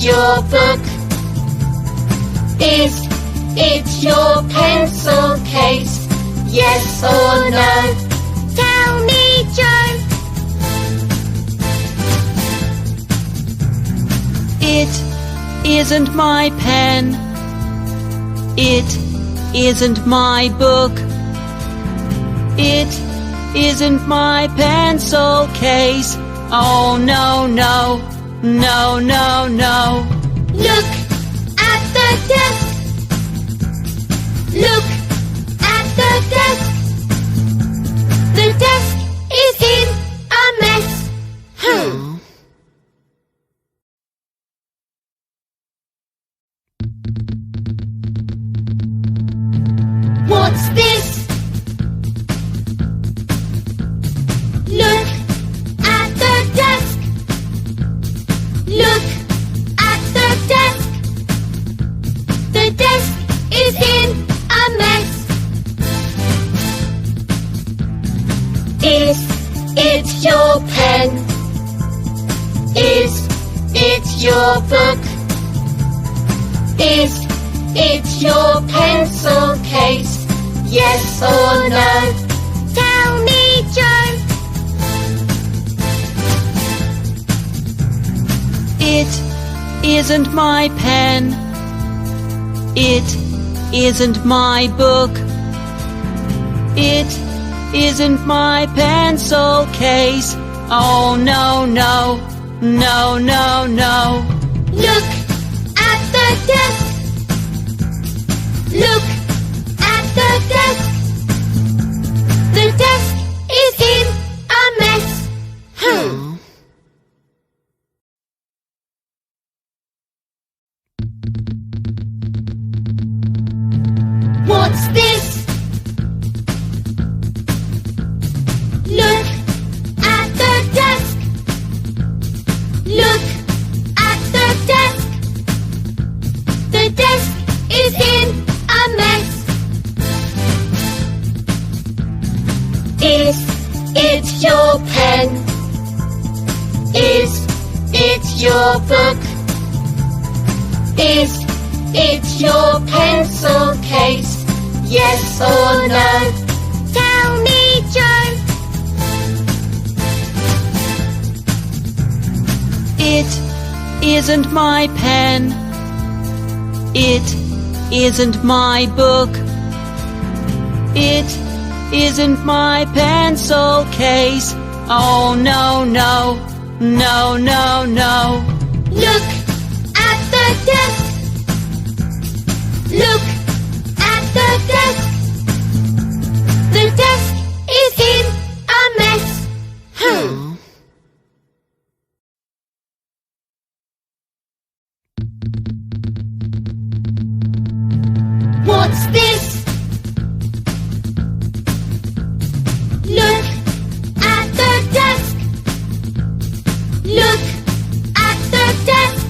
your book? Is it your pencil case? Yes or no? Tell me, Joe. It isn't my pen. It isn't my book. It isn't my pencil case. Oh no, no, no, no, no. Look at the desk. Look at the desk. The desk is in a mess. What's this? Look at the desk. Look at the desk. The desk is in a mess. Is it your pen? Is it your book? Is it your pencil case? Yes or no? Tell me, Joe. It isn't my pen. It isn't my book. It isn't my pencil case. Oh no, no, no, no, no. Look at the desk. Look at the desk. The desk is in a mess. What's this? Look at the desk. Look at the desk. The desk is in a mess. Is it your pen? Is it your book? Is it your pencil case? Yes or no? Tell me, Joe. It isn't my pen. It isn't my book. It isn't my pencil case. Oh no, no, no, no, no. Look at the desk. Look at the desk. The desk is in a mess. What's this? Look at the desk. Look at the desk.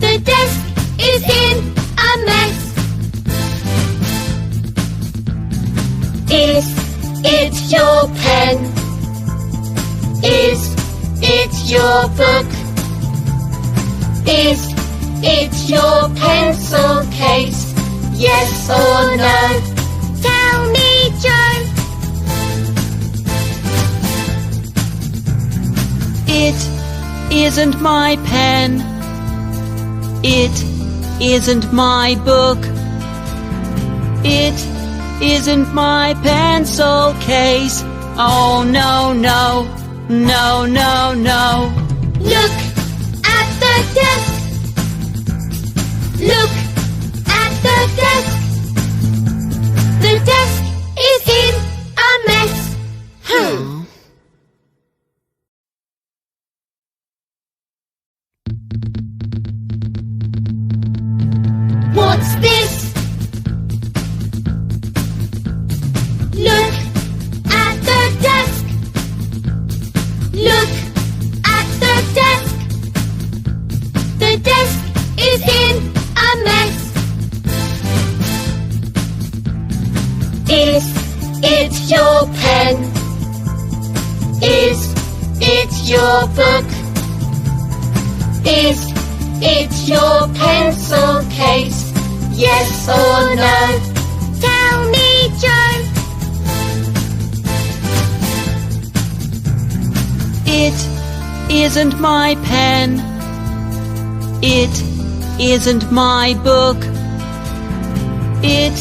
The desk is in a mess. Is it your pen? Is it your book? Is it your pencil case? Yes or no? Tell me, Joe. It isn't my pen. It isn't my book. It isn't my pencil case. Oh no, no, no, no, no. Look at the desk. Look at the desk. The desk is in a mess. What's this? Look at the desk. Look at the desk. The desk is in a mess. Is it your pen? Is it your book? Is it your pencil case? Yes or no? Tell me, Joe. It isn't my pen. It isn't my book. It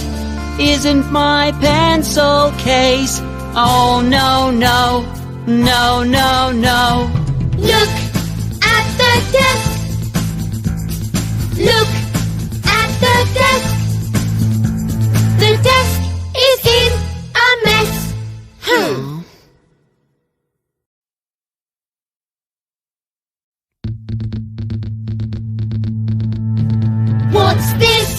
isn't my pencil case. Oh no, no, no, no, no. Look at the desk. Look at the desk. The desk is in a mess. What's this?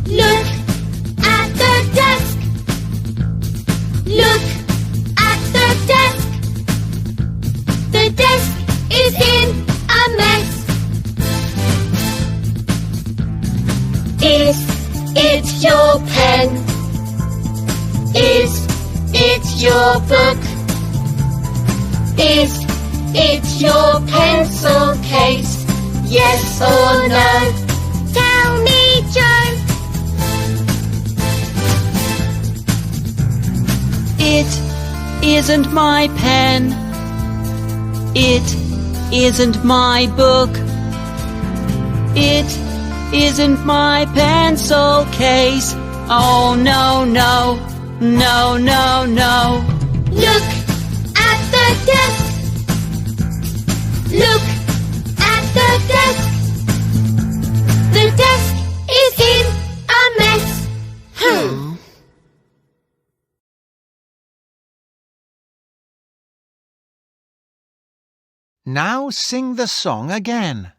Look at the desk. Look at the desk. The desk is in a mess. Is it your pen? Is it your book? Is it your pencil case? Yes or no? Tell me, Joe. It isn't my pen. It isn't my book. It isn't my pencil case. Oh no, no, no, no, no. Look at the desk. Look at the desk. The desk is in a mess. Now sing the song again.